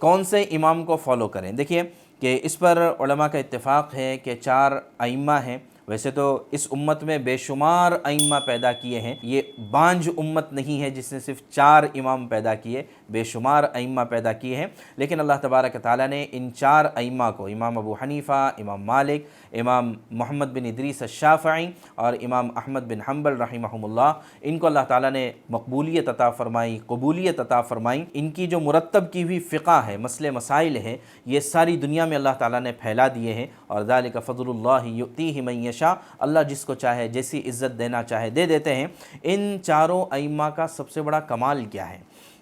کون سے امام کو فالو کریں؟ دیکھیے کہ اس پر علماء کا اتفاق ہے کہ 4 ائمہ ہیں۔ ویسے تو اس امت میں بے شمار ائمہ پیدا کیے ہیں، یہ بانجھ امت نہیں ہے جس نے صرف 4 امام پیدا کیے، بے شمار ائمہ پیدا کیے ہیں، لیکن اللہ تبارک تعالیٰ نے ان 4 ائمہ کو، امام ابو حنیفہ، امام مالک، امام محمد بن ادریس الشافعی اور امام احمد بن حنبل رحمہم اللہ، ان کو اللہ تعالیٰ نے مقبولیت عطا فرمائی، قبولیت عطا فرمائی۔ ان کی جو مرتب کی ہوئی فقہ ہے، مسئلے مسائل ہیں، یہ ساری دنیا میں اللہ تعالیٰ نے پھیلا دیے ہیں، اور ذالک فضل اللہ یؤتیہ من یشاء، اللہ جس کو چاہے جیسی عزت دینا چاہے دے دیتے ہیں۔ ان 4 ائمہ کا سب سے بڑا کمال کیا ہے؟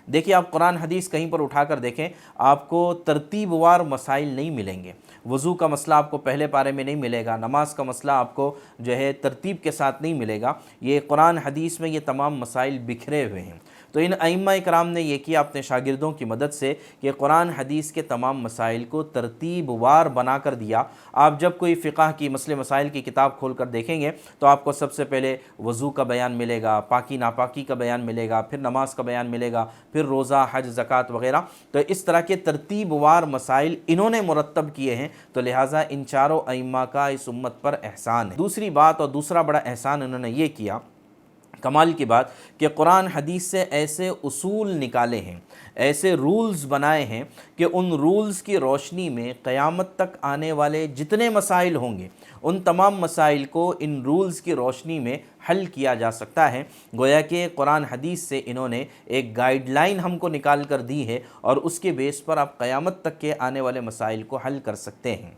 دیکھیے آپ قرآن حدیث کہیں پر اٹھا کر دیکھیں، آپ کو ترتیب وار مسائل نہیں ملیں گے۔ وضو کا مسئلہ آپ کو پہلے پارے میں نہیں ملے گا، نماز کا مسئلہ آپ کو جو ہے ترتیب کے ساتھ نہیں ملے گا، یہ قرآن حدیث میں یہ تمام مسائل بکھرے ہوئے ہیں۔ تو ان ائمہ کرام نے یہ کیا اپنے شاگردوں کی مدد سے کہ قرآن حدیث کے تمام مسائل کو ترتیب وار بنا کر دیا۔ آپ جب کوئی فقہ کی مسئلے مسائل کی کتاب کھول کر دیکھیں گے تو آپ کو سب سے پہلے وضو کا بیان ملے گا، پاکی ناپاکی کا بیان ملے گا، پھر نماز کا بیان ملے گا، پھر روزہ، حج، زکوٰۃ وغیرہ۔ تو اس طرح کے ترتیب وار مسائل انہوں نے مرتب کیے ہیں، تو لہٰذا ان 4 ائمہ کا اس امت پر احسان ہے۔ دوسری بات اور دوسرا بڑا احسان انہوں نے یہ کیا، کمال کی بات، کہ قرآن حدیث سے ایسے اصول نکالے ہیں، ایسے رولز بنائے ہیں کہ ان رولز کی روشنی میں قیامت تک آنے والے جتنے مسائل ہوں گے ان تمام مسائل کو ان رولز کی روشنی میں حل کیا جا سکتا ہے۔ گویا کہ قرآن حدیث سے انہوں نے ایک گائیڈ لائن ہم کو نکال کر دی ہے، اور اس کے بیس پر آپ قیامت تک کے آنے والے مسائل کو حل کر سکتے ہیں۔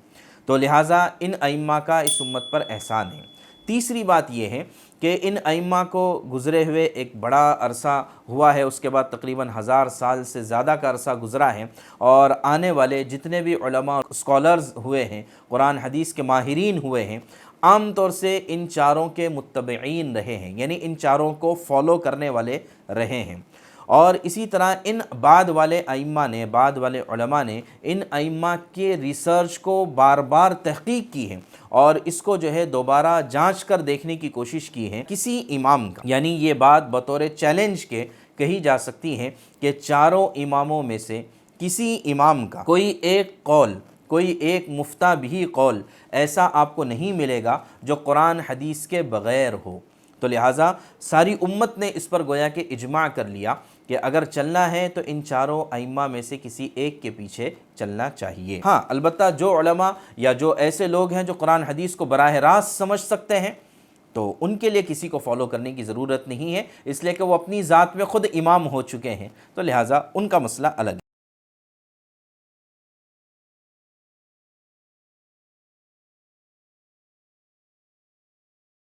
تو لہٰذا ان ائمہ کا اس امت پر احسان ہے۔ تیسری بات یہ ہے کہ ان ائمہ کو گزرے ہوئے ایک بڑا عرصہ ہوا ہے، اس کے بعد تقریباً 1000 سال سے زیادہ کا عرصہ گزرا ہے، اور آنے والے جتنے بھی علماء اسکالرز ہوئے ہیں، قرآن حدیث کے ماہرین ہوئے ہیں، عام طور سے ان 4 کے متبعین رہے ہیں، یعنی ان 4 کو فالو کرنے والے رہے ہیں۔ اور اسی طرح ان بعد والے ائمہ نے، بعد والے علماء نے ان ائمہ کے ریسرچ کو بار بار تحقیق کی ہے، اور اس کو جو ہے دوبارہ جانچ کر دیکھنے کی کوشش کی ہے کسی امام کا، یعنی یہ بات بطور چیلنج کے کہی جا سکتی ہے کہ 4 اماموں میں سے کسی امام کا کوئی ایک قول، کوئی ایک مفتہ بھی قول ایسا آپ کو نہیں ملے گا جو قرآن حدیث کے بغیر ہو۔ تو لہٰذا ساری امت نے اس پر گویا کہ اجماع کر لیا کہ اگر چلنا ہے تو ان 4 ائمہ میں سے کسی ایک کے پیچھے چلنا چاہیے۔ ہاں البتہ جو علماء یا جو ایسے لوگ ہیں جو قرآن حدیث کو براہ راست سمجھ سکتے ہیں، تو ان کے لیے کسی کو فالو کرنے کی ضرورت نہیں ہے، اس لیے کہ وہ اپنی ذات میں خود امام ہو چکے ہیں، تو لہٰذا ان کا مسئلہ الگ ہے۔